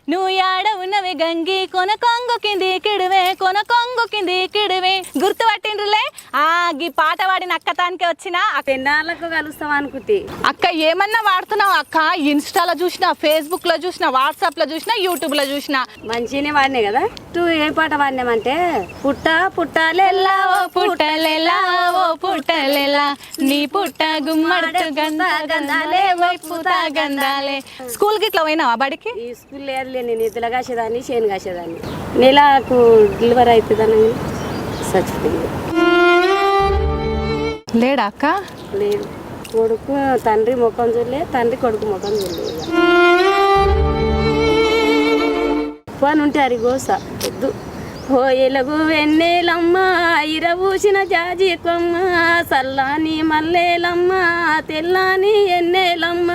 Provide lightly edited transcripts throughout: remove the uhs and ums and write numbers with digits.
నువ్వు యాడ ఉన్నవి గంగి కొన కొంగు కింది కిడివే కొన కొంగు కింది కిడివే గుర్తుపట్టిండ్రులే ఈ పాట పాడిన అక్కతానికే వచ్చిన ఎన్నాళ్ళకు కలుస్తాం అనుకుంటే అక్క ఏమన్నా వాడుతున్నావు అక్క ఇన్స్టాలో చూసినా ఫేస్బుక్ లో చూసినా వాట్సాప్ లో చూసినా యూట్యూబ్ లో చూసినా మంచిగానే వాడినాయి కదా ఏ పాట వాడినామంటే పుట్ట పుట్టాలెల్లా ఓ పుట్టలెలా ఓ పుట్టలెలా నీ పుట్ట గుమ్మడి గంధ గంధాలే వైపుత గంధాలే స్కూల్ కి ఇట్లా పోయినావా బడికి ఈ స్కూల్ లేదులే నేను ఇద్దరు కాసేదాన్ని చేను కాసేదాన్ని నెలకు డెలివరీ అవుతుందని చచ్చిపోయింది లేడా అక్క లేదు కొడుకు తండ్రి ముఖం చూడలే తండ్రి కొడుకు ముఖం చూడలేదు పని ఉంటే అరి గోస వద్దు ఓ ఎలుగు వెన్నెలమ్మ ఇరవూసిన జాజి కొమ్మ సల్లాని మల్లేలమ్మ తెల్లాని ఎన్నెలమ్మ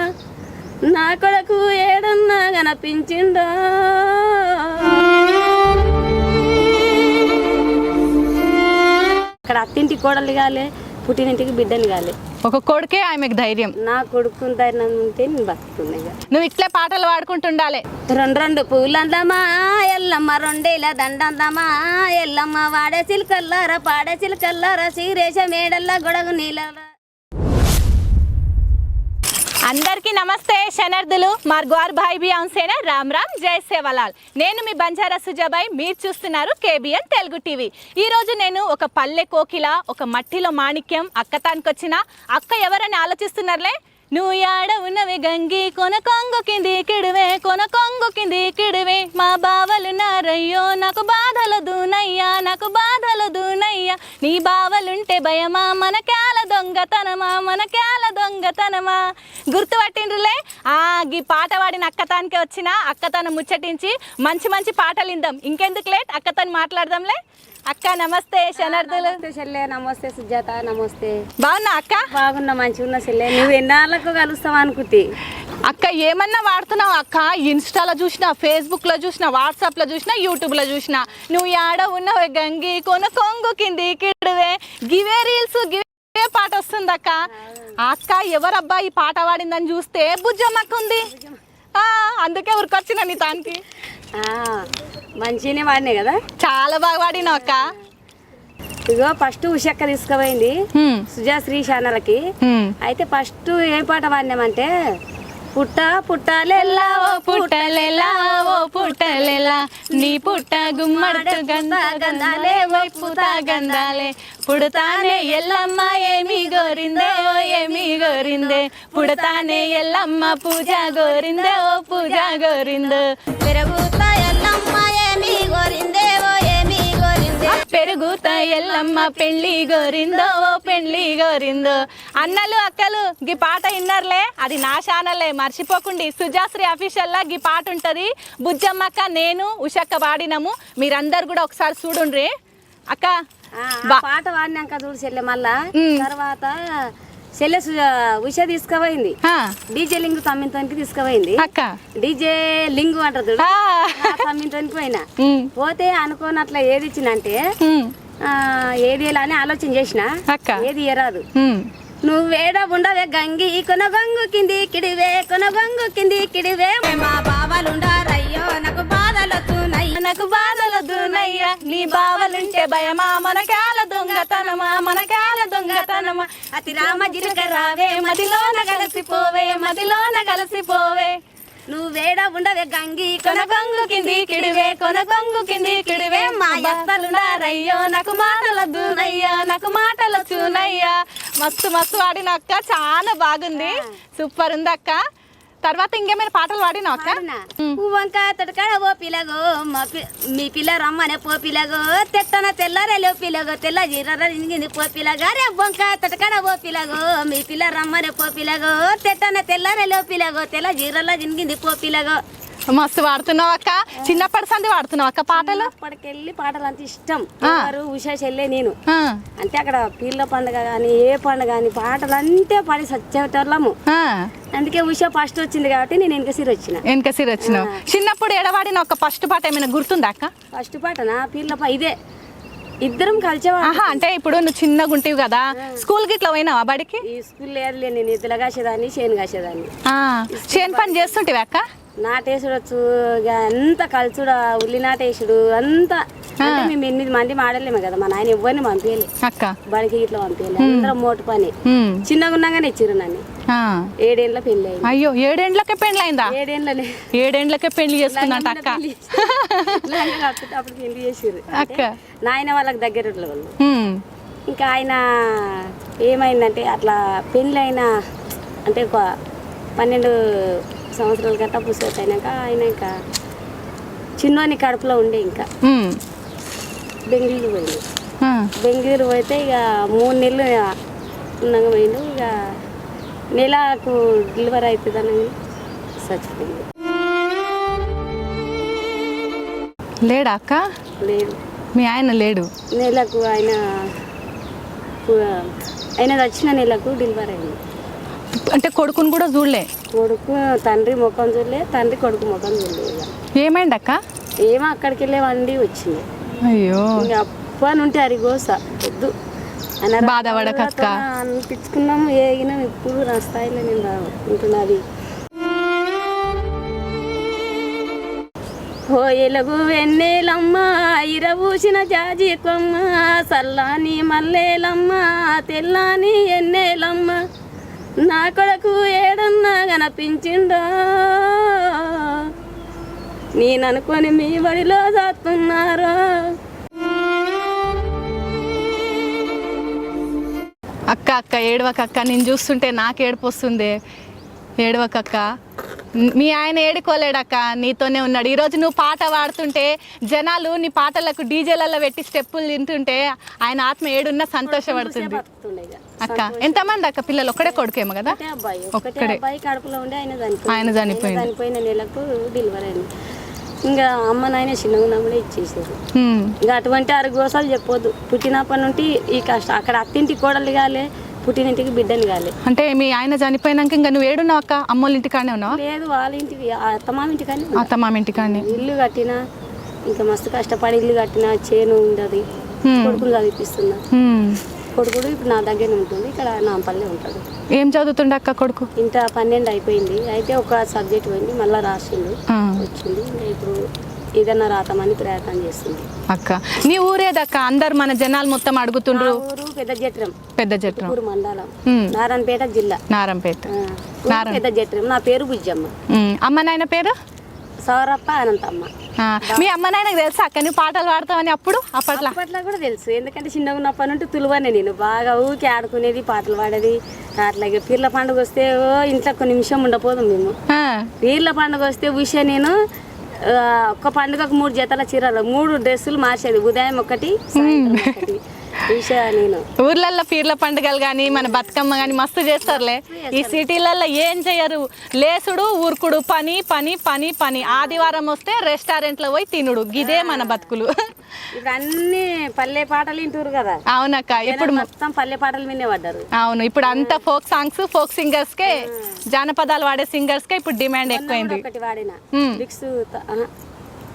నా కొడుకు ఏడన్నా కనిపించిండో అక్కడ అత్తింటి కోడలు కాలే పుట్టినింటికి బిడ్డని కాలే ఒక కొడుకే ఆమెకు ధైర్యం నా కొడుకు ధైర్యం ఉంటే నేను బతుకున్నాయి నువ్వు ఇట్లే పాటలు పాడుకుంటుండాలి రెండు పూలందమా ఎల్లమ్మ రెండేల దండందమా ఎల్లమ్మ వాడే చిలకల్లారా పాడే చిలకల్లారా శ్రీరేష మేడల్లా గొడవ నీళ్ళ అందరికీ నమస్తే శనార్థులు మార్గ్వార్ భాయ్ బి ఆన్సేనా రామ్ రామ్ జై సేవలాల్ నేను మీ బంజారా సుజాబాయ్ మీరు చూస్తున్నారు కేబిఎన్ తెలుగు టీవీ ఈ రోజు నేను ఒక పల్లె కోకిల ఒక మట్టిలో మాణిక్యం అక్కతానికి వచ్చిన అక్క ఎవరని ఆలోచిస్తున్నారులే నువ్వు యాడ ఉన్నవి గంగి కొన కొంగు కింది కిడివే కొన కొంగు కింది కిడివే మా బావలు నారయ్యో నాకు బాధలు దూనయ్యా నాకు బాధలు దూనయ్యా నీ బావలుంటే భయమా మనకేల దొంగతనమా మనకేల దొంగతనమా గుర్తుపట్టిండ్రులే ఈ పాట పాడిన అక్కతానికే వచ్చిన అక్కతను ముచ్చటించి మంచి మంచి పాటలు ఇందాం ఇంకెందుకు లేట్ అక్కతను మాట్లాడదాంలే అక్క నమస్తే శనార్థులు చెల్లె నమస్తే సుజాత నమస్తే బాగున్నా అక్క బాగున్నా మంచిగా ఉన్న చెల్లె నువ్వు ఎన్నాళ్ళకు కలుస్తావు అనుకుంటే అక్క ఏమన్నా వాడుతున్నావు అక్క ఇన్స్టాలో చూసినా ఫేస్బుక్ లో చూసినా వాట్సాప్ లో చూసినా యూట్యూబ్ లో చూసినా నువ్వు యాడ ఉన్నావు గంగి కొన కొంగు కింది కిడివే గివే రీల్స్ గివే పాట వస్తుంది అక్క అక్క ఎవరబ్బా ఈ పాట పాడిందని చూస్తే బుజ్జమ్మక్క ఉంది అందుకే ఊరికొచ్చిన నీ తానికి మంచిగానే వాడినాయి కదా చాలా బాగా పాడినావు అక్క ఇగో ఫస్ట్ ఉషక్క తీసుకుపోయింది సుజాశ్రీ ఛానల్కి అయితే ఫస్ట్ ఏ పాట పాడినామంటే పుట్ట పుట్టాలెల్లా ఓ పుట్టలెలా ఓ పుట్టలెలా నీ పుట్ట గుమ్మడి గంధ గంధాలే వైపుత గంధాలే పుడతానే ఎల్లమ్మ ఏమి గోరిందే ఓ ఏమి గోరిందే పుడతానే ఎల్లమ్మ పూజ గోరిందే ఓ పూజ గోరిందో పెరుగుతా ఎల్లమ్మ ఏమి గోరిందే ఓ ఏమి గోరిందే పెరుగుతా ఎల్లమ్మ పెళ్లి గోరిందో ఓ పెళ్లి గోరిందో అన్నలు అక్కలు గీ పాట విన్నారులే అది నా ఛానల్లే మర్చిపోకండి సుజాశ్రీ అఫీషియల్లా గీ పాట ఉంటది బుజ్జమ్మక్క నేను ఉషక్క పాడినాము మీరందరు కూడా ఒకసారి చూడుండ్రి అక్క పాట వాడినాక చూడు చెల్లె మళ్ళా తర్వాత చెల్లె ఉష తీసుకుపోయింది డీజే లింగు తమ్మింతోనికి తీసుకుపోయింది అక్క డీజే లింగు అంటారు తమ్మింతోనికి పోయినా పోతే అనుకోనట్లా ఏది ఇచ్చినంటే ఏది ఎలా అని ఆలోచన చేసిన ఏది ఎరాదు నువ్వేడ ఉండవే గంగి కొన గంగు కింది కిడివే కొన గంగు కింది కిడివే మా బావలుండారయ్యో నాకు బాధలొద్దునయ్య నాకు బాధలొద్దునయ్యా నీ బావలుంటే భయమా మనకాల దొంగతనమా మనకాల దొంగతనమా అతి రామ జిలక రావే మదిలోన కలిసిపోవే మదిలోన కలిసిపోవే నువ్వేడ ఉండవే గంగి కొన గంగు కింది కిడివే కొన గంగు కింది కిడివే మా బస్తలున్నారయ్యో నాకు మాటలొద్దునయ్యా నాకు మాటలొచ్చునయ్యా మస్తు మస్తు వాడిన అక్క చాలా బాగుంది సూపర్ ఉంది అక్క తర్వాత ఇంకేమైనా పాటలు పాడినావు అక్క వంకాయ తొడకాడ ఓ పిల్లగో మీ పిల్ల రమ్మనే పో పిల్లగో తెట్టన తెల్లరేలో పిల్లగో తెల్ల జీరగింది పో పిల్లగా రే వంకాయ తొడకాడ ఓ పిల్లగో మీ పిల్ల రమ్మనే పో పిల్లగో తెట్టన తెల్లరేలో పిల్లగో తెల్ల జీరలో జినిగింది పో పిల్లగో మస్తు పాడుతున్నావు అక్క చిన్నప్పటి సంది పాడుతున్నావు అక్క పాటలు అప్పటికెళ్ళి పాటలు అంత ఇష్టం ఉషా చెల్లె నేను అంటే అక్కడ పీర్ల పండుగ కానీ ఏ పండుగ కానీ పాటలు అంతే పాడి సచ్చేటోళ్ళము అందుకే ఉషా ఫస్ట్ వచ్చింది కాబట్టి నేను వెనకసిరి వచ్చినావు చిన్నప్పుడు ఎడవాడిన ఒక ఫస్ట్ పాట ఏమైనా గుర్తుందా అక్క ఫస్ట్ పాటనా పీర్ల ఇదే ఇద్దరం కలిసేవాళ్ళం. అంటే ఇప్పుడు నువ్వు చిన్నగా ఉంటావు కదా, స్కూల్ కి ఇట్లా పోయినావా బడికి? ఈ స్కూల్ లేదు, నేను ఇద్దరు కాసేదాన్ని, చేను కాసేదాన్ని. చేను పని చేస్తుంటివి అక్క? నాటేసుడు వచ్చు ఇక అంత కలుచుడు ఉల్లి నాటేసుడు అంతా అంటే మేము 8 మంది మాడలేము కదా మా నాయన ఎవరిని పంపించలే అక్క బడికి ఇట్లా పంపించలే అందరం మోటు పని చిన్నగా ఉన్నాగానే ఇచ్చిర్రు నన్ను 7 ఏళ్ళ పెళ్లి అయింది. అయ్యో 7 ఏళ్ళకే పెళ్లి అయిందా? 7 ఏళ్ళనే 7 ఏళ్ళకే పెళ్లి చేసుకున్నట్ట అక్క. అప్పుడు పెళ్లి చేసిర్రు అక్క నాయన వాళ్ళకి దగ్గర వాళ్ళు. ఇంకా ఆయన ఏమైందంటే అట్లా పెళ్ళి అయినా అంటే ఒక 12 సంవత్సరాల గట్ట పుస్తకం అయినాక ఆయన ఇంకా చిన్నోని కడుపులో ఉండే ఇంకా బెంగళూరు పోయింది. బెంగళూరు పోతే ఇక 3 నెలలు ఉన్నాగా పోయిండు. ఇక నెలకు డెలివరీ అవుతుందని చచ్చిపోయింది. లేడా అక్క? లేదు, మీ ఆయన లేడు. నెలకు ఆయన చచ్చిన నెలకు డెలివరీ అయింది. అంటే కొడుకుని కూడా చూడలే? కొడుకు తండ్రి ముఖం చూడలే, తండ్రి కొడుకు ముఖం చూడలేదు. ఏమైంది అక్క? ఏమో అక్కడికి వెళ్ళే వండి వచ్చింది. అయ్యో ఇంకా అప్పని ఉంటే అరిగోస వద్దు బాధపడకక్క అనిపించుకున్నాము. ఏగినాం ఇప్పుడు నా స్థాయిలో నేను ఉంటున్నది. హోయలకు వెన్నెలమ్మ ఇరవూసిన జాజి కొమ్మ సల్లాని మల్లేలమ్మ తెల్లాని ఎన్నెలమ్మ నా కొడుకు ఏడన్నా కనిపించిండో నేను అనుకొని మీ బడిలో చదువుతున్నారో. అక్క అక్క ఏడవకక్క, నేను చూస్తుంటే నాకు ఏడుపు వస్తుంది. ఏడవకక్క, మీ ఆయన ఏడుకోలేడక్క, నీతోనే ఉన్నాడు. ఈరోజు నువ్వు పాట పాడుతుంటే జనాలు నీ పాటలకు డీజేలలో పెట్టి స్టెప్పులు తింటుంటే ఆయన ఆత్మ ఏడున్నా సంతోషపడుతుంది. అక్క ఎంతమంది అక్క పిల్లలు? ఒక్కడే కొడుకేమో కదా? ఒక్కడే అబ్బాయి కడుపులో ఉండి ఆయన చనిపోయింది. చనిపోయిన నెలకు డెలివరీ అయింది. ఇంకా అమ్మ నాయన చిన్నగా ఉన్నప్పుడే ఇచ్చేసారు. ఇంకా అటువంటి అరుగోసాలు చెప్పొద్దు. పుట్టినప్పటి నుండి ఈ కష్టం అక్కడ అత్తింటి కోడలు కాలే, పుట్టినింటికి బిడ్డలు కాలే. అంటే మీ ఆయన చనిపోయినాక ఇంకా నువ్వు ఏడున్నావు అక్క? అమ్మోళ్ళ ఇంటికానే ఉన్నావా? లేదు, వాళ్ళ ఇంటికి అత్తమామ ఇంటికానే. అత్తమామ ఇంటికానే ఇల్లు కట్టినా ఇంకా మస్తు కష్టపడి ఇల్లు కట్టినా చేను ఉండదు. కొడుకులు చదివిపిస్తున్నా. కొడుకుడు ఇప్పుడు నా దగ్గర ఉంటుంది, ఇక్కడ నాంపల్లి ఉంటాడు. ఏం చదువుతుండే అక్క కొడుకు? ఇంత 12 అయిపోయింది. అయితే ఒక సబ్జెక్ట్ పోయింది, మళ్ళీ రాసిండు వచ్చింది. ఇంకా ఇప్పుడు ఏదన్నా రాతామని ప్రయత్నం చేస్తుంది. అక్క నీ ఊరేదక్క? అందరు మన జనాలు మొత్తం అడుగుతుండ్రు. ఊరు పెద్ద జట్రం, పెద్ద జట్రం మండలం, నారాయణపేట జిల్లా. నారాయణపేట పెద్ద జట్రం. నా పేరు బుజ్జమ్మ. అమ్మ నాయన పేరు? సౌరప్ప అనంతమ్మ. మీ అమ్మ నాయనకు తెలుసా అక్క నువ్వు పాటలు పాడతావని? అప్పట్లో కూడా తెలుసు. ఎందుకంటే చిన్నగా ఉన్నప్పటి నుండి తులువనే నేను బాగా ఊకి ఆడుకునేది, పాటలు పాడేది. అట్లాగే పీర్ల పండుగ వస్తే ఇంట్లో ఒక నిమిషం ఉండపోదు మేము. పీర్ల పండుగ వస్తే ఉష నేను ఒక్క పండుగకు 3 జతల చీరలు 3 డ్రెస్సులు మార్చేది. ఉదయం ఒకటి, సాయంత్రం ఒకటి. నేను ఊర్లలో పీర్ల పండుగలు కానీ మన బతుకమ్మ కానీ మస్తు చేస్తారులే. ఈ సిటీలలో ఏం చేయరు, లేసుడు ఊరుకుడు, పని పని పని పని. ఆదివారం వస్తే రెస్టారెంట్లో పోయి తినుడు, గిదే మన బతుకులు. ఇప్పుడు అన్ని పల్లె పాటలు వింటారు కదా. అవునక్క, ఇప్పుడు మొత్తం పల్లె పాటలు వినే పడ్డారు. అవును, ఇప్పుడు అంతా ఫోక్ సాంగ్స్, ఫోక్ సింగర్స్ కే, జానపదాలు వాడే సింగర్స్ కే ఇప్పుడు డిమాండ్ ఎక్కువైంది. ఒకటి వాడిన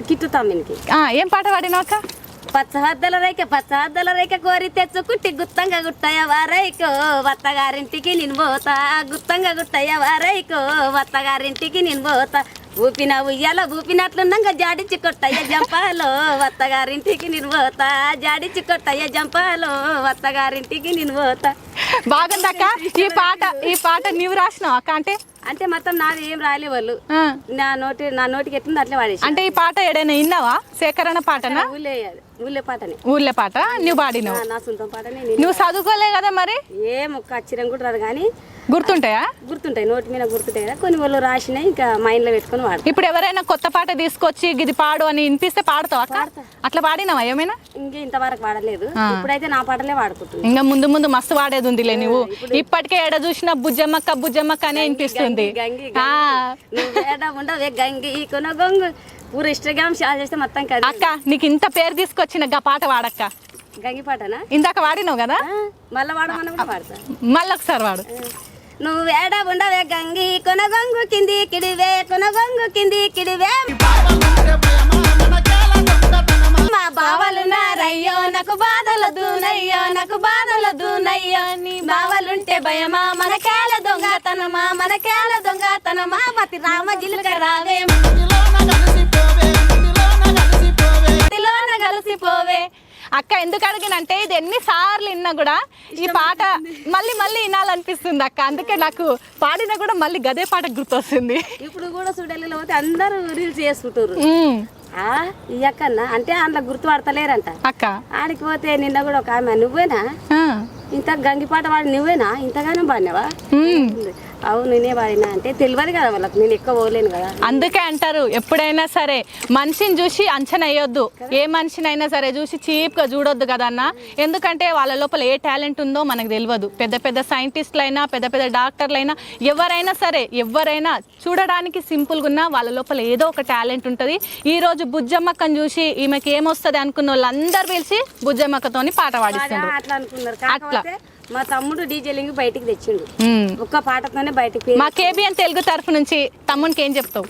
కిట్టు తమ్మినికి. ఏం పాట వాడినా అక్క? పచ్చహద్దల రేఖ కోరి తెచ్చుకుంటి గుత్తంగా గుట్టయ్య వారైకో వత్తగారింటికి నేను పోతా. గుత్తంగా గుట్టయ్య వారైకో వత్తగారింటికి నేను పోతా. ఊపిన ఉయ్యాల ఊపినట్లున్నాక జాడించి కొట్టయ్య జంపాలో వత్తగారింటికి నేను పోతా. జాడించి కొట్టయ్య జంపాలో వత్తగారింటికి నేను పోతా. బాగుందక్క ఈ పాట నీవు రాసినావు అక్క? అంటే మొత్తం నాది ఏం రాలే వాళ్ళు, నా నోటికి ఎట్లుంది అట్లే వాడేసి. అంటే ఈ పాట ఏడైనా విన్నావా? సేకరణ పాటనా? ఊళ్ళే పాటనే. ఊళ్ళే పాట నువ్వు పాడినావు? నా సొంతం పాటనే. నువ్వు చదువుకోలే కదా మరి? ఏం ఒక్క అక్షరం కూడా రాదు కానీ గుర్తుంటాయా? గుర్తుంటాయి, నోటి మీద గుర్తుంటాయి కదా. కొన్ని వాళ్ళు రాసినాయి ఇంకా మైండ్ లో పెట్టుకుని వాడు. ఇప్పుడు ఎవరైనా కొత్త పాట తీసుకొచ్చి ఇది పాడు అని వినిపిస్తే పాడతావా? అట్లా పాడినావా ఏమైనా? ఇంకా ఇంతవరకు వాడలేదు. ఇప్పుడైతే నా పాటలే వాడుకుంటున్నా. ఇంకా ముందు మస్తు వాడేది ఉందిలే. నువ్వు ఇప్పటికే ఎడ చూసినా బుజ్జమ్మక్క బుజ్జమ్మక్క అనే వినిపిస్తుంది. ఉండవే గంగి కొన గొంగు ఊరు ఇన్స్టాగ్రామ్ షేర్ చేస్తే మొత్తం కదా. అక్క నీకు ఇంత పేరు తీసుకొచ్చిన గా పాట వాడక్క. గంగి పాటనా? ఇందాక వాడినావు కదా, మళ్ళీ వాడమన్నా కూడా వాడతా. మళ్ళీ ఒకసారి వాడు. నువ్వు వేడ ఉండవే గంగి కొనగొంగు కింది కిడివే కొనగొంగు కింది కిడివే. మా బావలున్నారయ్యో నాకు బాధలదునయ్యో నాకు బాధలదునయ్యో. నీ బావలుంటే భయమా మనకేల దొంగతనం. దొంగతనమా మనకేల దొంగతనమా మతి రామ జిలుక రావే మట్టిలోన కలిసిపోవే. అక్క ఎందుకు అడిగినంటే ఇది ఎన్నిసార్లు విన్నా కూడా ఈ పాట మళ్ళీ మళ్ళీ వినాలనిపిస్తుంది అక్క. అందుకే నాకు పాడినా కూడా మళ్ళీ గదే పాట గుర్తొస్తుంది. ఇప్పుడు కూడా చూడలిలో పోతే అందరూ రీల్స్ చేసుకుంటారు. ఈ అక్కన్న అంటే అందులో గుర్తుపడతలేరంట అక్క. ఆడికి పోతే నిన్న కూడా ఒక ఆమె నువ్వేనా ఇంత గంగిపాట వాడి నువ్వేనా ఇంతగానో పాడినావా? అవును నేనే పాడినా అంటే తెలియదు కదా వాళ్ళకి, నేను ఎక్కువ పోలేను కదా. అందుకే అంటారు ఎప్పుడైనా సరే మనిషిని చూసి అంచనా వేయొద్దు. ఏ మనిషినైనా సరే చూసి చీప్గా చూడొద్దు కదా అన్న. ఎందుకంటే వాళ్ళ లోపల ఏ టాలెంట్ ఉందో మనకు తెలియదు. పెద్ద పెద్ద సైంటిస్టులైనా పెద్ద పెద్ద డాక్టర్లైనా ఎవరైనా సరే ఎవరైనా చూడడానికి సింపుల్గా ఉన్నా వాళ్ళ లోపల ఏదో ఒక టాలెంట్ ఉంటుంది. ఈరోజు బుజ్జమ్మక్కని చూసి ఈమెకి ఏమొస్తుంది అనుకున్న వాళ్ళందరూ పిలిచి బుజ్జమ్మక్కతోని పాట పాడిస్తున్నారు. అట్లా అనుకున్నారు. కాకపోతే మా తమ్ముడు డీజే లింగ్ బయటికి తెచ్చిండు ఒక్క పాటతోనే బయటికి. మా కేబిఎన్ తెలుగు తరఫు నుంచి తమ్మునికి ఏం చెప్తావు?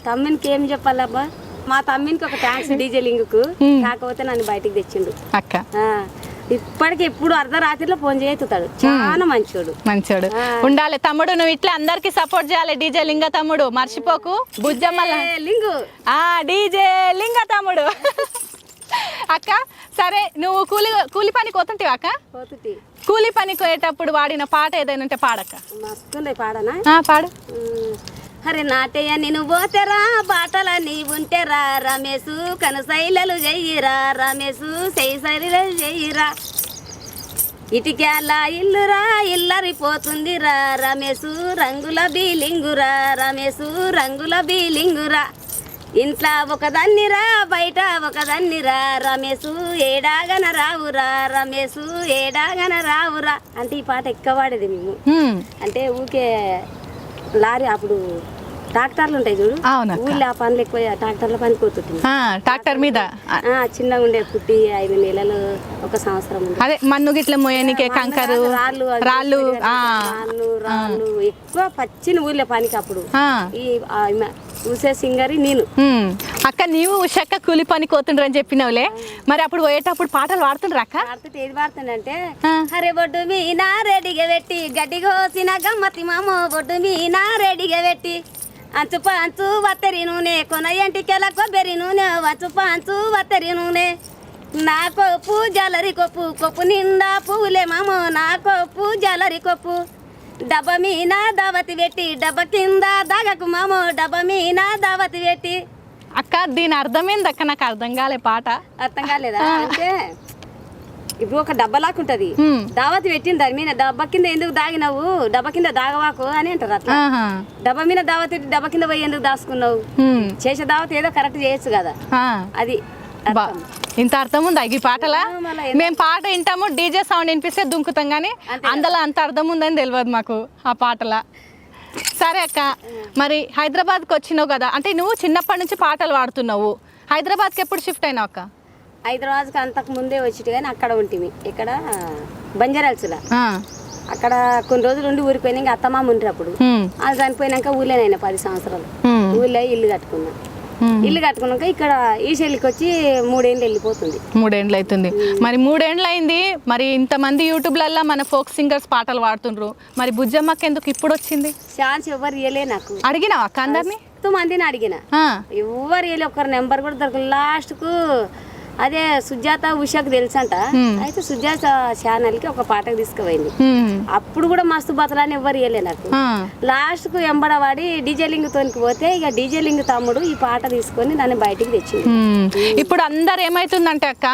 తమ్మునికి ఏం చెప్పాలబ్బా, మా తమ్మునికి ఒక థ్యాంక్స్ డీజే లింగ్ కు. కాకపోతే నన్ను బయటికి తెచ్చిండు అక్క. ఇప్పటికి ఎప్పుడు అర్ధరాత్రిలో ఫోన్ చేస్తాడు. చాలా మంచోడు ఉండాలి తమ్ముడు. నువ్వు ఇట్లా అందరికి సపోర్ట్ చేయాలి. డీజే లింగ తమ్ముడు మర్చిపోకు. బుజ్జమ్మ లింగు డీజే లింగ తమ్ముడు. అక్క సరే నువ్వు కూలి పనికి పోతుంటావా అక్క? పోతుంటి. కూలి పనికి పోయేటప్పుడు వాడిన పాట ఏదైనా ఉంటే పాడక్క. మస్తుండే పాడనా? పాడు. హరే నాటయ్య నేను పోతేరా బాటల నీ ఉంటేరా రమేశు కనుసైలలు చెయ్యిరా రమేశు సైసైలు చెయ్యిరా ఇటికేలా ఇల్లురా ఇల్లరిపోతుందిరా రమేశు రంగుల బీలింగురా రమేశు రంగుల బీలింగురా ఇంట్లో ఒకదాన్నిరా బయట ఒకదాన్నిరా రమేశు ఏడాగన రావురా రమేశు ఏడాగన రావురా అంటే ఈ పాట ఎక్కువ పాడేది మేము. అంటే ఊకే లారీ అప్పుడు ట్రాక్టర్లు ఉంటాయి చూడు, ఊళ్ళో ఆ పనులు ఎక్కువ ట్రాక్టర్ల పని పోతుంది. ట్రాక్టర్ మీద చిన్నగా ఉండే పుట్టి 5 నెలలు 1 సంవత్సరం అదే మన్ను గిట్ల మోయనికే కంకరు రాళ్ళు రాళ్ళు ఎక్కువ పచ్చిన ఊళ్ళో పనికి అప్పుడు ఈ ఉషా సింగరి నేను. అక్క నీవు ఉషక్క కూలి పని కోతుండ్రు అని చెప్పినవులే, మరి అప్పుడు పోయేటప్పుడు పాటలు పాడుతుండ్రు అక్క? పాడుతుంటే ఏది పాడుతుండే హరే బొడ్డు మీనా రెడీగా పెట్టి గడ్డి కోసిన గమ్మతి మామో బొడ్డు మీనా రెడీగా పెట్టి అంచు పంచు వత్తరి నూనె కొన ఎంటికెల కొబ్బరి నూనె వంచు పంచు వత్తరి నూనె నా కొప్పు జలరి కొప్పు కొప్పు నిండా పువ్వులే మామో నా కొప్పు జలరి కొప్పు డబ్బ మీన దావతి పెట్టి డబ్బ కింద దాగకు మామో డబ్బ మీన దావతి పెట్టి. అక్క దీని అర్థమైంది అక్క, నాకు అర్థం కాలే పాట. అర్థం కాలేదా? అంటే ఇప్పుడు ఒక డబ్బలాకుంటది, దావతి పెట్టింది దాని మీద డబ్బ కింద ఎందుకు దాగినావు డబ్బ కింద దాగవాకు అని అంటారు. అట్లా డబ్బ మీద దావతి డబ్బ కింద పోయి ఎందుకు దాచుకున్నావు, చేసే దావతి ఏదో కరెక్ట్ చేయొచ్చు కదా. అది ఇంత అర్థం ఉందా ఈ పాటలా? మేము పాట వింటాము, డీజే సౌండ్ వినిపిస్తే దుంకుతాం, కానీ అందులో అంత అర్థం ఉందని తెలియదు మాకు ఆ పాటలా. సరే అక్క, మరి హైదరాబాద్కి వచ్చినావు కదా, అంటే నువ్వు చిన్నప్పటి నుంచి పాటలు పాడుతున్నావు. హైదరాబాద్కి ఎప్పుడు షిఫ్ట్ అయినావు అక్క? హైదరాబాద్కి అంతకు ముందే వచ్చి కానీ అక్కడ ఉంటుంది, ఇక్కడ బంజారాల్స్లో. అక్కడ కొన్ని రోజులు ఉండి ఊరిపోయినా, ఇంకా అత్తమామ ఉండ్రి అప్పుడు. అది చనిపోయినాక ఊళ్ళోనైనా 10 సంవత్సరాలు ఊళ్ళో ఇల్లు కట్టుకున్నా. ఇల్లు కట్టుకున్నాక ఇక్కడ ఈ చెల్లికి వచ్చి 3 ఏళ్ళు వెళ్ళిపోతుంది. 3 ఏళ్ళు అవుతుంది. మరి 3 ఏళ్ళు అయింది. మరి ఇంతమంది యూట్యూబ్లల్లో మన ఫోక్ సింగర్స్ పాటలు పాడుతుండ్రు, మరి బుజ్జమ్మకి ఎందుకు ఇప్పుడు వచ్చింది ఛాన్స్? ఎవరు ఇవ్వలే నాకు. అడిగినావా అక్క అందరినీ? 10 మందిని అడిగిన, ఎవరు ఇవ్వలే. ఒకరి నెంబర్ కూడా దొరకదు. లాస్ట్కు అదే సుజాత ఉషాకు తెలుసంట, అయితే సుజాత ఛానల్ కి ఒక పాటకు తీసుకుపోయింది. అప్పుడు కూడా మస్తు బతలాన్ని ఎవ్వరు ఇవ్వలే నాకు. లాస్ట్ కు ఎంబడవాడి డీజే లింగ్ తోనికి పోతే ఇక డీజే లింగ్ తమ్ముడు ఈ పాట తీసుకొని నన్ను బయటికి తెచ్చింది. ఇప్పుడు అందరు ఏమైతుందంటే అక్క,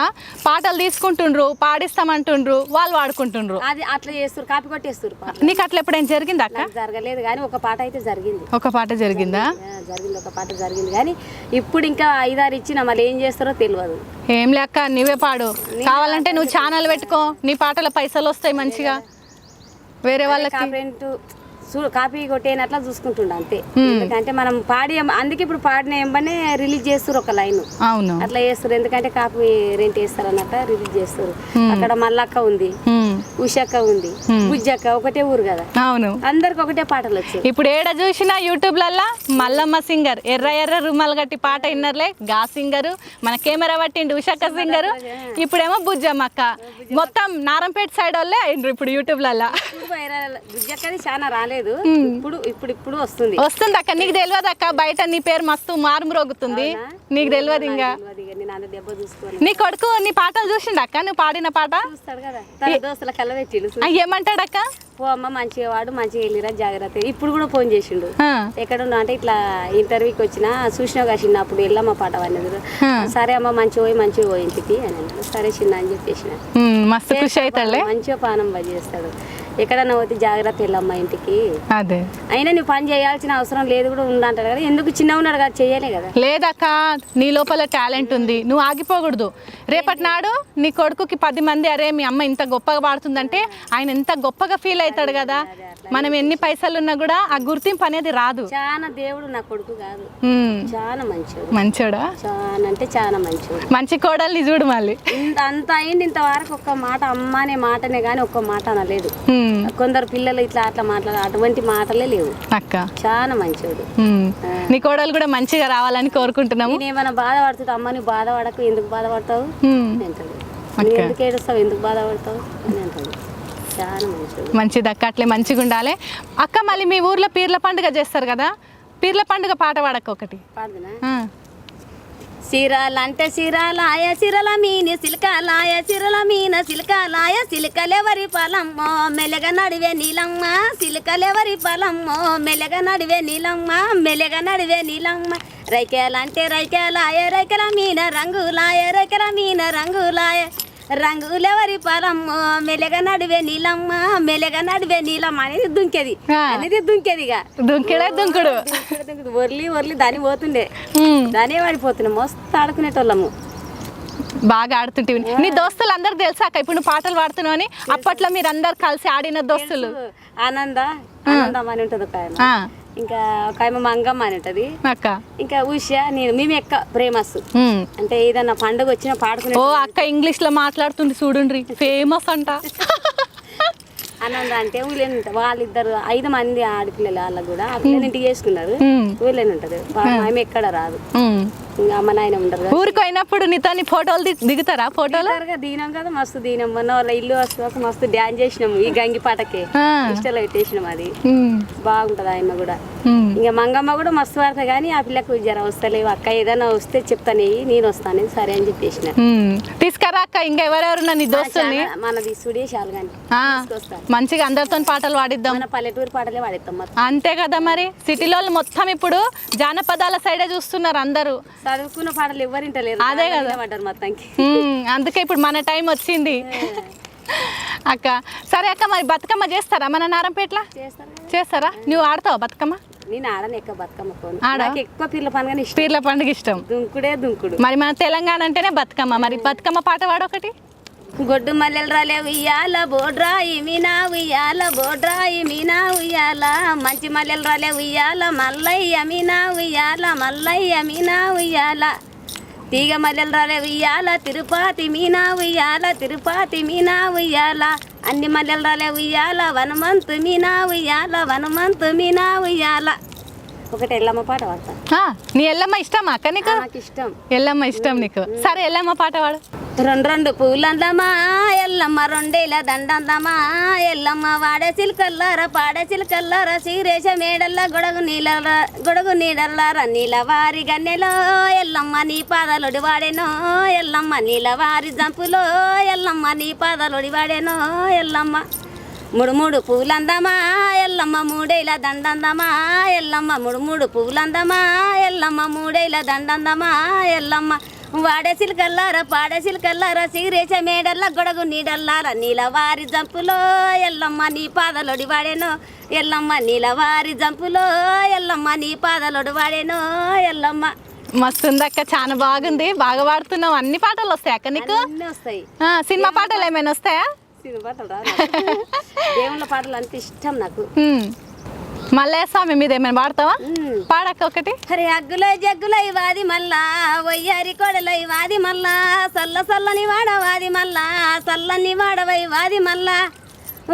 పాటలు తీసుకుంటుండ్రు, పాడిస్తామంటుండ్రు, వాళ్ళు వాడుకుంటుండ్రు. అది అట్లా చేస్తారు, కాపీ కొట్టేస్తారు. నీకు అట్లా ఎప్పుడైనా జరిగిందా అక్క? జరగలేదు, కానీ ఒక పాట అయితే జరిగింది. ఒక పాట జరిగిందా? జరిగింది, ఒక పాట జరిగింది. కానీ ఇప్పుడు ఇంకా 5-6 ఇచ్చిన మళ్ళీ ఏం చేస్తారో తెలియదు. ఏం లేక నువ్వే పాడు, కావాలంటే నువ్వు ఛానల్ పెట్టుకో, నీ పాటల పైసలు వస్తాయి మంచిగా. వేరే వాళ్ళకి కాపీ కొట్టేనట్లా చూసుకుంటుండ అంతే. ఎందుకంటే మనం పాడి అందుకే ఇప్పుడు పాడిన ఎంబనే రిలీజ్ చేస్తారు ఒక లైన్. అవును, అట్లా చేస్తారు. ఎందుకంటే కాపీ రెంట్ వేస్తారు అన్నట్ట రిలీజ్ చేస్తారు. అక్కడ మల్లక్క ఉంది, ఉషక్క ఉంది, బుజ్జక్క, ఒకటే ఊరు కదా. అవును, అందరికి ఒకటే పాటలు వచ్చాయి. ఇప్పుడు ఏడ చూసినా యూట్యూబ్లల్లా మల్లమ్మ సింగర్, ఎర్ర ఎర్ర రుమాలు గట్టి పాట విన్నర్లే గా సింగరు, మన కెమెరా పట్టిండి ఉషక్క సింగరు, ఇప్పుడేమో బుజ్జమ్మక్క. మొత్తం నారంపేట సైడ్ వాళ్ళే అయినరు ఇప్పుడు యూట్యూబ్లల్లా. బుజ్జక్కది చాలా రాలేదు, ఇప్పుడు ఇప్పుడు ఇప్పుడు వస్తుంది. వస్తుంది అక్క, నీకు తెలియదు అక్క, బయట నీ పేరు మస్తు మారుమ్రోగుతుంది, నీకు తెలియదు. ఇంకా దెబ్బ చూసుకోవాలి. నీ కొడుకు నీ పాటలు చూసిండు అక్క, నువ్వు పాడిన పాట చూస్తాడు కదా, తన దోస్తుల కళ్ళ పెట్టిండు. ఏమంటాడు అక్క? ఓ అమ్మ మంచిగా వాడు, మంచిగా వెళ్ళిరా జాగ్రత్త. ఇప్పుడు కూడా ఫోన్ చేసిండు, ఎక్కడున్నా అంటే ఇట్లా ఇంటర్వ్యూకి వచ్చినా చూసినావు కదా చిన్న, అప్పుడు వెళ్ళమ్మ పాట అనేది. సరే అమ్మ మంచిగా పోయి ఇంటికి అని అన్నాడు. సరే చిన్న అని చెప్పేసిన. మస్తు ఖుషి అవుతాడులే, మంచిగా పానం చేస్తాడు. ఎక్కడన్నా పోతే జాగ్రత్త వెళ్ళమ్మ ఇంటికి. అదే అయినా నువ్వు పని చేయాల్సిన అవసరం లేదు కూడా ఉందంటాడు కదా, ఎందుకు చిన్న ఉన్నాడు కదా, చెయ్యలే కదా. లేదక్క, నీ లోపల టాలెంట్ ఉంది, నువ్వు ఆగిపోకూడదు. రేపటి నాడు నీ కొడుకుకి 10 మంది అరే మీ అమ్మ ఇంత గొప్పగా పాడుతుందంటే ఆయన ఎంత గొప్పగా ఫీల్ అవుతాడు కదా. మనం ఎన్ని పైసలు ఉన్నా కూడా ఆ గుర్తింపు అనేది రాదు. చాలా దేవుడు నా కొడుకు కాదు, చాలా మంచోడు. మంచోడా? చాలా అంటే చాలా మంచోడు. మంచి కోడల్ని చూడు మళ్ళీ. అంత అయింది ఇంతవరకు ఒక్క మాట అమ్మ అనే మాటనే కానీ ఒక్క మాట అనలేదు. కొందరు పిల్లలు ఇట్లా అట్లా మాట్లాడారు, అటువంటి మాటలే లేవు అక్క. చాలా మంచోడు. నీ కోడలు కూడా మంచిగా రావాలని కోరుకుంటున్నాము. నేను ఏమైనా బాధపడుతుంది, అమ్మ నువ్వు బాధపడకు, ఎందుకు బాధపడతావు అంటాడు. నువ్వు ఎందుకు ఏడుస్తావు, ఎందుకు బాధపడతావు అని అంటాడు. చాలా మంచిది. మంచిది అక్క, అట్లే మంచిగా ఉండాలి అక్క. మళ్ళీ మీ ఊర్లో పీర్ల పండుగ చేస్తారు కదా, పీర్ల పండుగ పాట పాడక ఒకటి పాడునా? సిరాలంటే సిరాలాయ సిరల మీని సిలకాలాయ సిరల మీన సిలకాలాయ సిలకలెవరి పొలమ్మో మెలగ నడివే నీలమ్మ సిలకలెవరి పొలమ్మో మెలగ నడివే నీలమ్మ మెలగ నడివే నీలమ్మ రైకేలంటే రైకేలాయ రైకెల మీన రంగులాయ రైకెల మీన రంగులాయ రంగులెవరి పొలమ్మో మెలగ నడివే నీలమ్మ మెలగ నడివే నీలమ్మ అనేది దుంకేది ఇక దుంకుడు ఒర్లి దాని పోతుండే, దానే పడిపోతుండే. మస్తు ఆడుకునేటోళ్ళము, బాగా ఆడుతుంటే. నీ దోస్తులు అందరికి తెలుసా అక్క ఇప్పుడు నువ్వు పాటలు పాడుతున్నావు అని? అప్పట్లో మీరు అందరు కలిసి ఆడిన దోస్తులు? ఆనందం అని ఉంటది ఒక ఆయన, ఇంకా ఒక ఆమె మంగమ్మ అని ఉంటది అక్క, ఇంకా ఉష, నేను మేము ఎక్క ప్రేమస్. అంటే ఏదన్నా పండుగ వచ్చినా పాడుకునే. ఓ అక్క ఇంగ్లీష్ లో మాట్లాడుతుంది చూడండి, ఫేమస్ అంట. ఆనంద అంటే ఊళ్ళని వాళ్ళిద్దరు 5 మంది ఆడపిల్లలు, వాళ్ళకు కూడా ఆ పిల్లలు ఇంటికి చేసుకున్నారు. ఊళ్ళని ఉంటది, ఆమె ఎక్కడ రాదు. ఇంకా అమ్మ నాయన ఉండరు. ఊరికి పోయినప్పుడు నీతో ఫోటోలు దిగుతారా? ఫోటోలు దిగినాం కదా, మస్తు దిగినాం. మొన్న వాళ్ళ ఇల్లు వస్తే మస్తు డ్యాన్స్ చేసినాము ఈ గంగి పాటకే, ఇష్టలో పెట్టేసినాం. అది బాగుంటది. ఆయన కూడా ఇంకా మంగమ్మ కూడా మస్తు పడతాయి, కానీ ఆ పిల్లకు జర వస్తలేవు. అక్క ఏదైనా వస్తే చెప్తాను, నేను వస్తాను సరే అని చెప్పేసిన. తీసుకురా అక్క, ఇంకా ఎవరెవరు నీ దోస్తుల్ని? మనది సుడేశాలు కానీ మంచిగా అందరితో పాటలు పాడిద్దాం. మన పల్లెటూరు పాటలే పాడిద్దాం. అంతే కదా మరి, సిటీలో మొత్తం ఇప్పుడు జానపదాల సైడే చూస్తున్నారు అందరూ. చదువుకున్న పాటలు ఎవరింటలేరు, అదే కదా పడ్డారు మొత్తానికి. అందుకే ఇప్పుడు మన టైం వచ్చింది అక్క. సరే అక్క, మరి బతుకమ్మ చేస్తారా మన నారంపేటలో? చేస్తారా? నువ్వు ఆడతావా బతుకమ్మ? నేను ఆడను ఎక్కువ బతుకమ్మ, ఎక్కువ పీర్ల పండుగ ఇష్టం. పీర్ల పండుగ ఇష్టం, దుంకుడు. మరి మన తెలంగాణ అంటేనే బతుకమ్మ. మరి బతుకమ్మ పాట పాడొకటి. గొడ్డు మల్లెలు రాలే ఉయ్యాల బోడ్రాయి మీనా ఉయ్యాల బోడ్రాయి మీనా ఉయ్యాల మంచి మల్లెలు రాలే ఉయ్యాల మల్లయ్య మీనా ఉయ్యాల మల్లయ్య మీనా ఉయ్యాల తీగ మల్లెలు రాలే ఉయ్యాల తిరుపతి మీనా ఉయ్యాల తిరుపతి మీనా ఉయ్యాల అన్ని మల్లెలు రాలే ఉయ్యాల వనమంతు మీనా ఉయ్యాల వనమంతు మీనా ఉయ్యాల. ఒకటి ఎల్లమ్మ పాట పాడతా. నీ ఎల్లమ్మ ఇష్టమా అక్క నీకు? నాకు ఇష్టం ఎల్లమ్మ ఇష్టం నీకు. సరే ఎల్లమ్మ పాట పాడు. 2 పూలందమా ఎల్లమ్మ 2 దండందమా ఎల్లమ్మ వాడే చిలకల్లారా పాడే చిలకల్లారా సీరేష మేడల్ల గొడుగు నీడల్లారా నీలవారి గన్నెలో ఎల్లమ్మ నీ పాదలుడి వాడేనో ఎల్లమ్మ నీలవారి జంపులో ఎల్లమ్మ నీ పాదలుడి వాడేనో ఎల్లమ్మ 3 పూలందమా ఎల్లమ్మ 3 దండందమా ఎల్లమ్మ 3 పూలందమా ఎల్లమ్మ 3 దండందమా ఎల్లమ్మ వాడే చిలకల్లారా పాడే చిలకల్లారా సీరేచ మేడల్ల గొడుగు నీడల్లారా నీలవారి జంపులో ఎల్లమ్మ నీ పాదలొడి వాడేనో ఎల్లమ్మ నీలవారి జంపులో ఎల్లమ్మ నీ పాదలొడి వాడేనో ఎల్లమ్మ. మస్తుంది అక్క, చాలా బాగుంది, బాగా పాడుతున్నావు. అన్ని పాటలు వస్తాయి అక్క నీకు? వస్తాయి. సినిమా పాటలు ఏమైనా వస్తాయా? సినిమా పాటలు రాదు, దేవుళ్ళ పాటలు అంటే ఇష్టం నాకు. మల్లయ్య స్వామి మీద ఏమైనా పాడతావా? పాడక్క ఒకటి. అరే అగ్గులై జగ్గులై వాది మల్లా వయ్యారి కొడలై వాది మల్లా సల్ల సల్లని వాడవాది మల్లా సల్లని వాడవై వాది మల్లా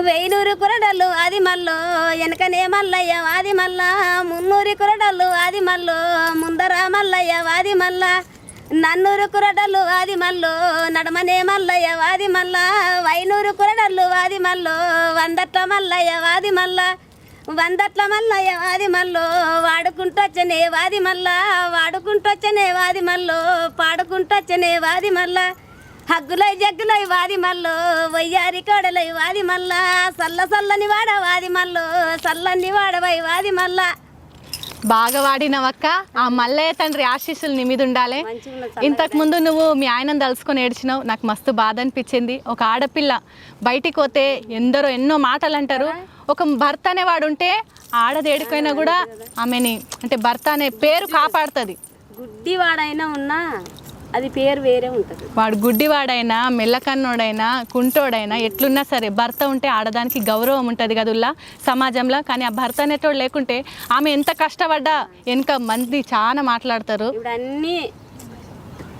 వెయ్యూరు కురడలు అది మల్లో వెనకనే మల్లయ్య వాది మల్లా మున్నూరి కురడలు అది మల్లో ముందర మల్లయ్య వాది మల్లా నన్నూరు కురడలు వాది మల్లో నడమనే మల్లయ్య వాది మల్లా వైనూరు కురడలు వాది మల్లో వందట్ల మల్లయ్య వాది మల్లా వందట్ల మల్లయ్య వాది మల్లో వాడుకుంటొచ్చనే వాది మల్లా వాడుకుంటొచ్చనే వాది మల్లో పాడుకుంటొచ్చనే వాది మల్లా హగ్గులై జగ్గులై వాది మల్లో వయ్యారి కోడలై వాది మల్లా సల్ల సల్లని వాడ వాది మల్లో సల్లని వాడవై వాది మల్లా. బాగా వాడినవక్క. ఆ మల్లయ్య తండ్రి ఆశీస్సులు నీ మీద ఉండాలి. ఇంతకు ముందు నువ్వు మీ ఆయనను తలుసుకొని ఏడ్చినావు, నాకు మస్తు బాధ అనిపించింది. ఒక ఆడపిల్ల బయటికి పోతే ఎన్నో మాటలు అంటారు. ఒక భర్త అనేవాడు ఉంటే ఆడదేడిపోయినా కూడా ఆమెని అంటే భర్త అనే పేరు కాపాడుతుంది. గుడ్డివాడైనా ఉన్నా అది పేరు వేరే ఉంటుంది. వాడు గుడ్డివాడైనా మెల్లకన్నోడైనా కుంటోడైనా ఎట్లున్నా సరే భర్త ఉంటే ఆడదానికి గౌరవం ఉంటుంది కదుల్లా సమాజంలో. కానీ ఆ భర్త అనేటోడు లేకుంటే ఆమె ఎంత కష్టపడ్డా వెనుక మంది చాలా మాట్లాడతారు. ఇప్పుడు అన్నీ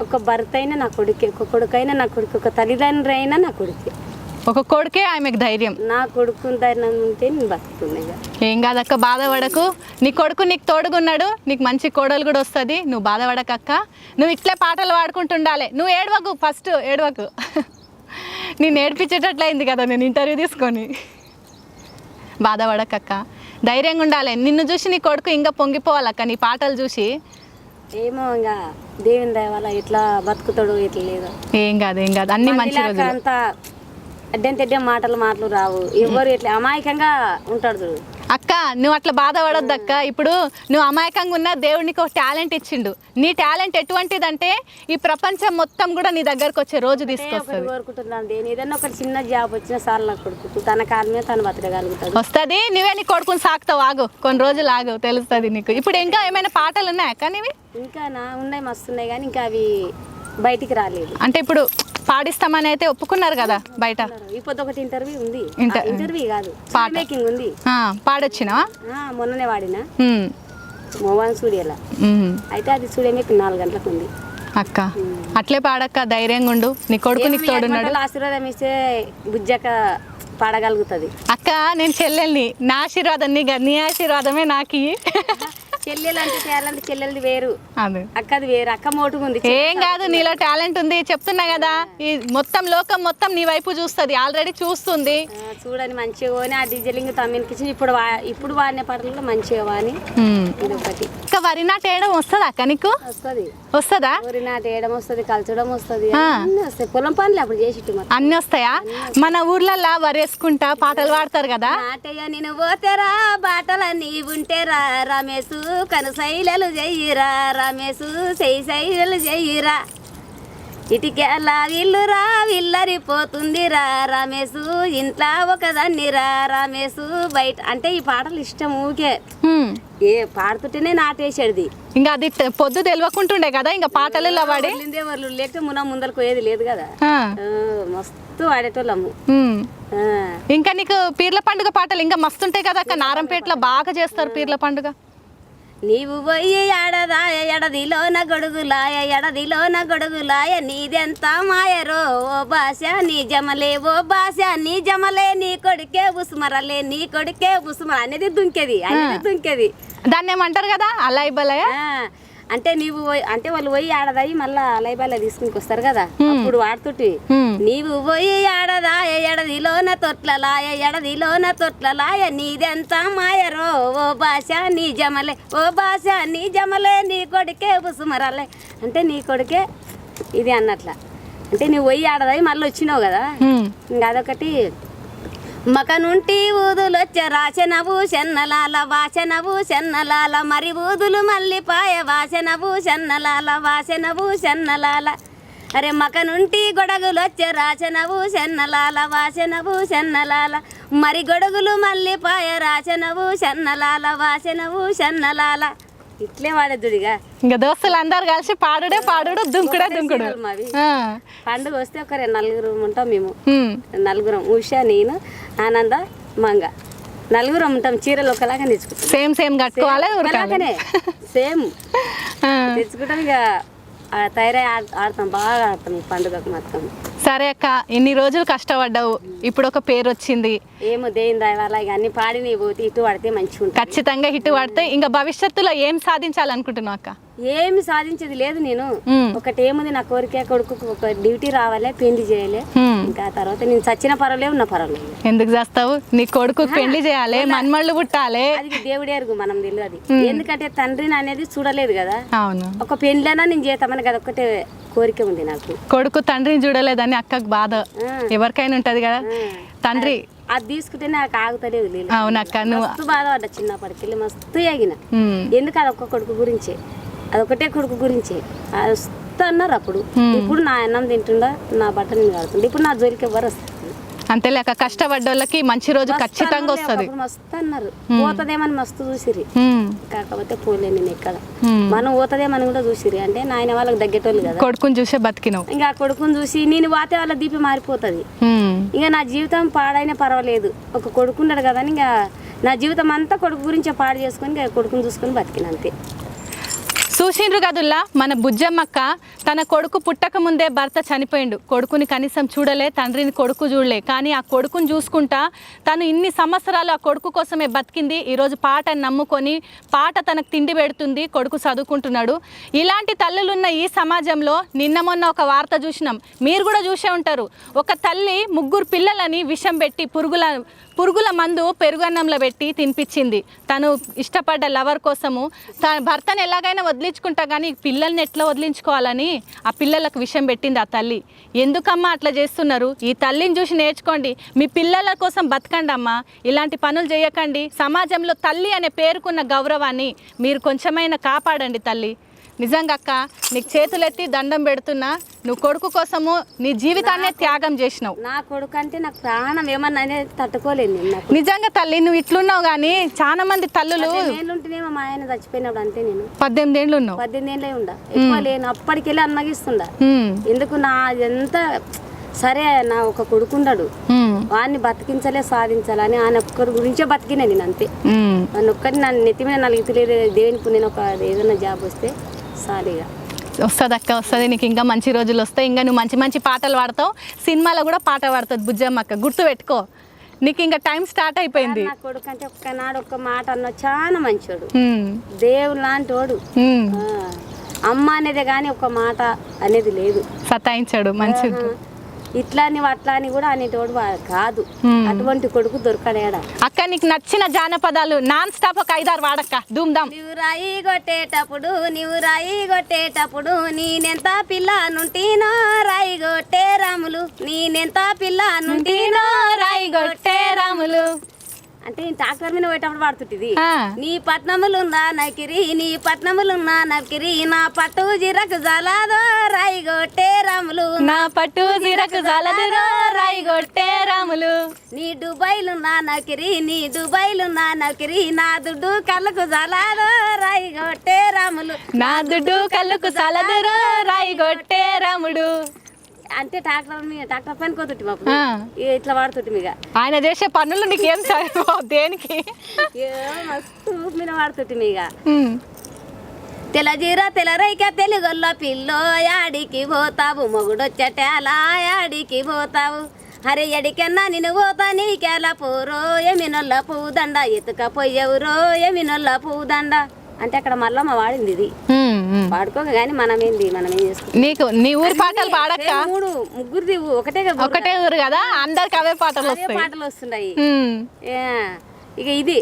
ఒక భర్త అయినా నా కొడుకే, ఒక కొడుకు అయినా నా కొడుకు, ఒక తల్లిదండ్రి అయినా నా కొడుకే. ఒక కొడుకే ఆమెకు ధైర్యం. నా కొడుకు ధైర్యం ఉంటే నేను బతుకుతున్నాయి. ఏం కాదక్క, బాధపడకు. నీ కొడుకు నీకు తోడుగున్నాడు, నీకు మంచి కోడలు కూడా వస్తుంది. నువ్వు బాధపడకక్క. నువ్వు ఇట్లే పాటలు పాడుకుంటుండాలి. నువ్వు ఏడవకు, ఫస్ట్ ఏడవకు. నేను ఏడిపించేటట్లయింది కదా నేను ఇంటర్వ్యూ తీసుకొని. బాధపడకక్క, ధైర్యంగా ఉండాలి. నిన్ను చూసి నీ కొడుకు ఇంకా పొంగిపోవాలక్క నీ పాటలు చూసి. ఏమో ఇంకా దేవుని దయ వల్ల ఎట్లా బతుకుతాడు ఎట్లా లేదు. ఏం కాదు అన్ని మంచి రోజులు. అంతా అడ్డంతెడ్డే మాటలు రావు. ఎవరు ఎట్లా అమాయకంగా ఉంటాడు చూడు. అక్క నువ్వు అట్లా బాధపడొద్దు అక్క. ఇప్పుడు నువ్వు అమాయకంగా ఉన్నా దేవుడు నీకు ఒక టాలెంట్ ఇచ్చిండు. నీ టాలెంట్ ఎటువంటిదంటే ఈ ప్రపంచం మొత్తం కూడా నీ దగ్గరకు వచ్చే రోజు తీసుకొస్తుంది. కోరుకుంటున్నాను దేని ఏదైనా ఒక చిన్న జాబ్ వచ్చిన సార్ నా కొడుకు తన కాళ్ళ మీద తను బతకగలుగుతాడు. వస్తుంది. నువ్వే నీ కొడుకుని సాగుతావు. ఆగు, కొన్ని రోజులు ఆగు, తెలుస్తుంది నీకు. ఇప్పుడు ఇంకా ఏమైనా పాటలు ఉన్నాయా అక్క నీవి? ఇంకా ఉన్నాయి, మస్తున్నాయి, కానీ ఇంకా అవి బయటికి రాలేదు. అంటే ఇప్పుడు పాడిస్తామని అయితే ఒప్పుకున్నారు కదా బయట. ఇప్పుడు ఒకటి ఇంటర్వ్యూ ఉంది. ఇంటర్వ్యూ కాదు, మేకింగ్ ఉంది. పాడొచ్చినావా? మొన్ననే వాడిన మోహన్ స్టూడియోలో. అయితే అది స్టూడియో మేకింగ్ 4 గంటలకు ఉంది. అక్క అట్లే పాడక్క, ధైర్యంగా ఉండు. నీ కొడుకు నీకు తోడున్నాడు. ఆశీర్వాదం ఇస్తే బుజ్జక్క పాడగలుగుతుంది. అక్క నేను చెల్లెల్ని, నా ఆశీర్వాదం నీ ఆశీర్వాదమే నాకు. చెల్లెలు అంటే చేయాలంటే చెల్లెలది వేరు, అదే అక్కది వేరు. అక్క మోటుగా ఉంది. ఏం కాదు, నీలో టాలెంట్ ఉంది. చెప్తున్నా కదా, ఈ మొత్తం లోకం మొత్తం నీ వైపు చూస్తుంది, ఆల్రెడీ చూస్తుంది. చూడని మంచిగా ఆ డీజలింగ్ తమ్మికి ఇప్పుడు వాడిన పాటలు మంచిగా వాని. ఇది ఒకటి. ఇంకా వరి నాటు వేయడం వస్తుందా అక్క నీకు? వస్తుందా? వరి నాటు వేయడం వస్తుంది, కలచడం వస్తుంది, పొలం పనులు అప్పుడు చేసి అన్ని వస్తాయా? మన ఊర్లలో వరి వేసుకుంటా పాటలు పాడతారు కదా. నాటయ్య నేను పోతేరా బాటలన్నీ ఉంటేరా రమేశు కనుసైలలు చెయ్యిరా రమేశు శైశైలలు చెయ్యిరా ఇటికెలా విల్లురా విల్లరిపోతుందిరా రమేశు ఇంట్లో ఒకదాన్నిరా రమేశు బయట. అంటే ఈ పాటలు ఇష్టం ఊకే ఏ పాడుతుంటేనే నాటేసేది. ఇంకా అది పొద్దు తెలియకుంటుండే కదా ఇంకా పాటలలో వాడి వాళ్ళు లేకపోతే ముందరకు పోయేది లేదు కదా. మస్తు వాడేటోళ్ళము. ఇంకా నీకు పీర్ల పండుగ పాటలు ఇంకా మస్తుంటాయి కదా అక్క. నారంపేటలో బాగా చేస్తారు పీర్ల పండుగ. నీవు పోయి ఎడదాయ ఎడదిలోన గొడుగులాయ ఎడదిలోన గొడుగులాయ నీదెంత మాయరో ఓ భాష నీ జమలే ఓ భాష నీ జమలే నీ కొడుకే ఉసుమరలే నీ కొడుకే ఉసుమర అనేది దుంకేది. దాన్ని ఏమంటారు కదా అలాయ్ బలయ. అంటే నీవు అంటే వాళ్ళు పోయి ఆడదాయి మళ్ళా అలైబాల తీసుకుని వస్తారు కదా, అప్పుడు వాడుతుంటే నీవు పోయి ఆడదాయ ఎడదిలోన తొట్లలాయ ఎడదిలోన తొట్లలాయ నీదెంత మాయరో ఓ భాష నీ జమలే ఓ భాష నీ జమలే నీ కొడుకే ఉసుమరలే. అంటే నీ కొడుకే ఇది అన్నట్ల. అంటే నువ్వు పోయి ఆడదాయి మళ్ళీ వచ్చినావు కదా, ఇంకా అదొకటి. మకనుంటి ఊదులొచ్చే రాచనవు చెన్నలాల వాచనవు చెన్నలాల మరి ఊదులు మల్లిపాయ వాచనవు చెన్నలాల వాచనవు చెన్నలాల. అరే మకనుంటి గొడగులొచ్చే రాచనవు చెన్నలాల వాచనవు చెన్నలాల మరి గొడుగులు మల్లిపాయ రాచనవు చెన్నలాల వాచనవు చెన్నలాల. ఇట్లే వాడేదుడిగా. ఇంకా దోస్తులు అందరు కలిసి పాడుడే పాడుడు దుంకుడే దుంకుడు. మావి పండుగ వస్తే ఒక 4 ఉంటాం మేము. 4 ఉష నేను ఆనంద మంగ నలుగురం ఉంటాం, చీరలు ఒకలాగా తెచ్చుకుంటాం, సేమ్ కట్టుకోవాలి ఒకలాగానే సేమ్ తెచ్చుకుంటాం. ఇక తయారై ఆడతాం, బాగా ఆడతాం ఈ పండుగకు మొత్తం. సరే అక్క, ఇన్ని రోజులు కష్టపడ్డావు, ఇప్పుడు ఒక పేరు వచ్చింది. ఏమో దేని దయవల్ల ఇక అన్ని పాడినవి పోతే ఇటు పడితే మంచిగా ఉంటుంది. ఖచ్చితంగా హిట్ పడితే ఇంకా భవిష్యత్తులో ఏం సాధించాలనుకుంటున్నావు అక్క? ఏమి సాధించేది లేదు. నేను ఒకటి ఏముంది, నా కోరిక కొడుకు ఒక డ్యూటీ రావాలి, పెళ్లి చేయాలి. ఇంకా తర్వాత నేను చచ్చిన పర్వాలేదు, ఉన్న పర్వాలేదు. ఎందుకు చేస్తావు? నీ కొడుకు పెళ్లి చేయాలి, మన్మళ్ళు పుట్టాలి. అది దేవుడి ఎరుగు, మనం తెలియదు. ఎందుకంటే తండ్రిని అనేది చూడలేదు కదా. అవును, ఒక పెళ్ళైనా నేను చేస్తామని కదా ఒకటే కోరిక ఉంది నాకు. కొడుకు తండ్రిని చూడలేదని అక్కకు బాధ, ఎవరికైనా ఉంటది కదా. తండ్రి అది తీసుకుంటే నాకు ఆగుతలేదు. అవునక్క, నువ్వు మస్తు బాధపడ్డా చిన్నప్పటికెళ్ళి, మస్తు ఎగిన. ఎందుకు అది ఒక్క కొడుకు గురించే, అదొకటే కొడుకు గురించే వస్తా అన్నారు అప్పుడు. ఇప్పుడు నా అన్నం తింటుండా, నా బట్టలు నేను కడుతుండే. ఇప్పుడు నా జోలికి ఎవరు వస్తుంది? అంతేలేక కష్టపడ్డోళ్ళకి మంచి రోజు ఖచ్చితంగా వస్తుంది. మస్తు అన్నారు, పోతదేమని మస్తు చూసిరి. కాకపోతే పోలే నేను ఎక్కడ, మనం పోతదేమని కూడా చూసిరి. అంటే నాయన వాళ్ళకి దగ్గేటోళ్ళు కదా, కొడుకుని చూసే బతికినావు. ఇంకా కొడుకుని చూసి నేను పోతే వాళ్ళ దీపి మారిపోతుంది. ఇంకా నా జీవితం పాడైనా పర్వాలేదు, ఒక కొడుకున్నాడు కదా అని ఇంకా నా జీవితం అంతా కొడుకు గురించే పాడు చేసుకొని ఇంకా కొడుకుని చూసుకొని బతికిన అంతే. చూసిండ్రు కదుల్లా, మన బుజ్జమ్మక్క తన కొడుకు పుట్టక ముందే భర్త చనిపోయిండు, కొడుకుని కనీసం చూడలే, తండ్రిని కొడుకు చూడలే. కానీ ఆ కొడుకుని చూసుకుంటా తను ఇన్ని సంవత్సరాలు ఆ కొడుకు కోసమే బతికింది. ఈరోజు పాటని నమ్ముకొని పాట తనకు తిండి పెడుతుంది, కొడుకు చదువుకుంటున్నాడు. ఇలాంటి తల్లులున్న ఈ సమాజంలో నిన్న మొన్న ఒక వార్త చూసినాం, మీరు కూడా చూసే ఉంటారు. ఒక తల్లి 3 పిల్లలని విషం పెట్టి పురుగుల మందు పెరుగన్నంలో పెట్టి తినిపించింది. తను ఇష్టపడ్డ లవర్ కోసము తన భర్తను ఎలాగైనా వదిలించుకుంటా కానీ పిల్లల్ని ఎట్లా వదిలించుకోవాలని ఆ పిల్లలకు విషం పెట్టింది ఆ తల్లి. ఎందుకమ్మా అట్లా చేస్తున్నారు? ఈ తల్లిని చూసి నేర్చుకోండి, మీ పిల్లల కోసం బతకండి అమ్మా, ఇలాంటి పనులు చేయకండి. సమాజంలో తల్లి అనే పేరుకున్న గౌరవాన్ని మీరు కొంచెమైనా కాపాడండి. తల్లి నిజంగా అక్క, నీకు చేతులెత్తి దండం పెడుతున్నా. నువ్వు కొడుకు కోసము నీ జీవితాన్నే త్యాగం చేసినావు. నా కొడుకు అంటే నాకు ప్రాణం ఏమన్నా అనేది తట్టుకోలేదు. నిజంగా తల్లి, నువ్వు ఇట్లున్నావు కానీ చాలా మంది తల్లులు. ఉంటేనేమో మా ఆయన చచ్చిపోయినప్పుడు అంతే. నేను 18 ఏళ్ళు ఉన్నావు. 18 ఏళ్ళే ఉండ, ఎక్కువ లేను. అప్పటికెళ్ళి అన్నగిస్తుండ. ఎందుకు నా ఎంత సరే, నా ఒక కొడుకుండడు, వాడిని బతికించలే సాధించాలని ఆయన ఒక్కరి గురించే బతికినా నేను అంతే. ఆయన ఒక్కటి నన్ను నెత్తి మీద నలుగుతలేదు. దేవునికి నేను ఒక ఏదైనా జాబ్ వస్తే సారీగా వస్తుంది అక్క, వస్తుంది. నీకు ఇంకా మంచి రోజులు వస్తాయి. ఇంకా నువ్వు మంచి మంచి పాటలు పాడతావు, సినిమాలో కూడా పాట పాడుతుంది బుజ్జమ్మక్క, గుర్తు పెట్టుకో. నీకు ఇంకా టైం స్టార్ట్ అయిపోయింది. నా కొడుకు అంటే ఒక్కనాడు ఒక్క మాట అన్న చాలా మంచోడు, దేవుడు లాంటి వాడు. అమ్మ అనేది కానీ ఒక మాట అనేది లేదు, సతాయించాడు, మంచిది. ఇట్లా అని అట్లా అని కూడా అనేటోడు కాదు. అటువంటి కొడుకు దొరకడేడా. అక్క నీకు నచ్చిన జానపదాలు నాన్ స్టాప్ ఒక 5-6 వాడక్క, ధూమ్ధామ్. నీవు రాయి కొట్టేటప్పుడు నేనెంత పిల్ల నుంటినో రాయి కొట్టే రాములు, నేనెంత పిల్ల నుంటినో రాయి కొట్టే రాములు. అంటే ట్రాక్టర్ మీద పోయేటప్పుడు వాడుతుంటిది. నీ పట్నములున్నా నకిరి నా పట్టు జీరకు జలాదో రాయి కొట్టే రాములు, నా పట్టు జీరకు జలదురో రాయి కొట్టే రాములు. నీ దుబాయ్లున్నా నకిరి నా దుడ్డు కళ్ళకు జలాదో రాయి కొట్టే రాములు, నా దుడ్డు కళ్ళకు జలదురో రాయి కొట్టే రాముడు. అంటే ట్రాక్టర్ పని కోతుంటి మాకు ఇట్లా వాడుతుంటి. ఇక ఆయన చేసే పనులు నీకేం దేనికి మస్తు మీద వాడుతుంటి. ఇక తెల్లజీర తెల్లరైక తెలుగొల్ల పిల్లో యాడికి పోతావు, మొగుడొచ్చటేలా యాడికి పోతావు, అరే ఎడికన్నా నిన్ను పోతా నీకెలా పోరో ఎమినొల్ల పూదండ, ఎత్తుకపోయేవురో ఎమినొల్ల పూదండ. అంటే అక్కడ మల్లమ్మ వాడింది ఇది, పాడుకోక కానీ మనం ఏం చేసుకుంటాం. నీకు నీ ఊరు పాటలు పాడక్క, ముగ్గురిది ఒకటే ఊరు కదా, అందరికి అవే పాటలు వస్తున్నాయి. ఇక ఇది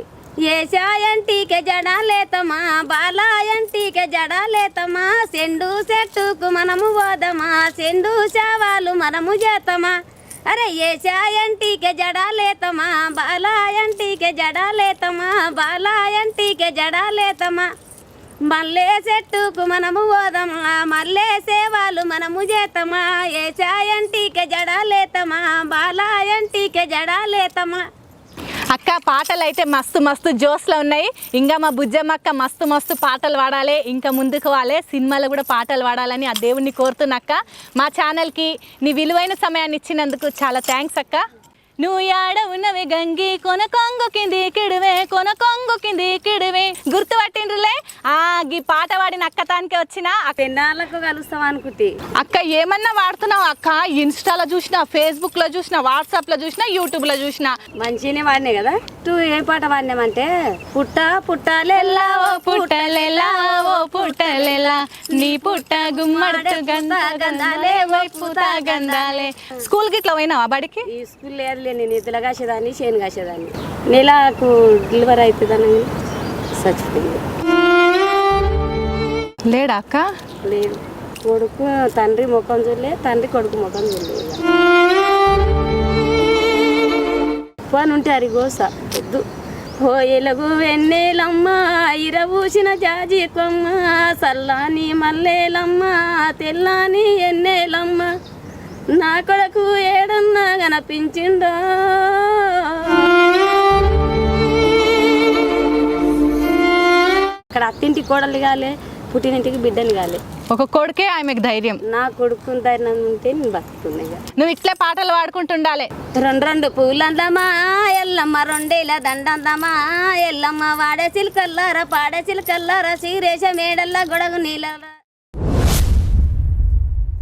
ఏసాయంటికే జడాలేతమా, బాలాయంటికే జడాలేతమా, సెండు చెట్టుకు మనము పోదమా, సెండు చావాలు మనము చేతమా, అరే ఏసాయంటికే జడాలేతమా, బాలాయంటికే జడాలేతమా, బాలాయంటికే జడాలేతమా, మల్లె చెట్టుకు మనము పోదమా, మల్లె సేవాలు మనము చేతమా, ఏసాయంటికే జడాలేతమా, బాలాయంటికే జడాలేతమా. అక్క పాటలు అయితే మస్తు మస్తు జోస్లో ఉన్నాయి. ఇంకా మా బుజ్జమ్మక్క మస్తు పాటలు పాడాలి, ఇంకా ముందుకు వాలే, సినిమాలో కూడా పాటలు పాడాలని ఆ దేవుణ్ణి కోరుతున్నాక్క. మా ఛానల్కి నీ విలువైన సమయాన్ని ఇచ్చినందుకు చాలా థ్యాంక్స్ అక్క. నువ్వు యాడ ఉన్నవి గంగి కొన కొంగు కింది కిడువే కొన కొంగు కింది కిడువే గుర్తుపట్టిండ్రులే ఈ పాట పాడిన అక్కతానికే వచ్చిన పెన్నాళ్ళకు కలుస్తాం అనుకుంటే అక్క ఏమన్నా వాడుతున్నావు అక్క ఇన్స్టాలో చూసినా ఫేస్బుక్ లో చూసినా వాట్సాప్ లో చూసినా యూట్యూబ్ లో చూసినా మంచిగానే వాడినాయి కదా ఏ పాట వాడినామంటే పుట్ట పుట్టాలెల్లా ఓ పుట్టలెలా ఓ పుట్టలెలా నీ పుట్ట గుమ్మడి గంధాలే ఓ పూత గంధాలే స్కూల్ కి ఇట్లా పోయినావా బడికి ఈ స్కూల్ లేదులే నేను ఇద్దరు కాసేదాన్ని చేను కాసేదాన్ని నెలకు డెలివరీ అవుతుందని చచ్చిపోయింది లేడా అక్క లేదు కొడుకు తండ్రి ముఖం చూడలే తండ్రి కొడుకు ముఖం చూడలేదు పని ఉంటే అది గోస వద్దు ఓ ఎలుగు వెన్నెలమ్మ ఇరవూసిన జాజి కొమ్మ సల్లాని మల్లేలమ్మ తెల్లాని ఎన్నెలమ్మ నా కొడుకు ఏడన్నా కనిపించిందో అక్కడ అత్తింటి కోడలు కాలే పుట్టినింటికి బిడ్డని కాలే ఒక కొడుకే ఆమెకు ధైర్యం నా కొడుకు ధైర్యం ఉంటే నేను బతుకుతున్నాయి నువ్వు ఇట్లే పాటలు పాడుకుంటుండాలి రెండు పూలందమా ఎల్లమ్మ రెండేల దండందమా ఎల్లమ్మ వాడే చిలకల్లారా పాడే చిలకల్లారా సీరేష మేడల్లా గొడగు నీళ్ళ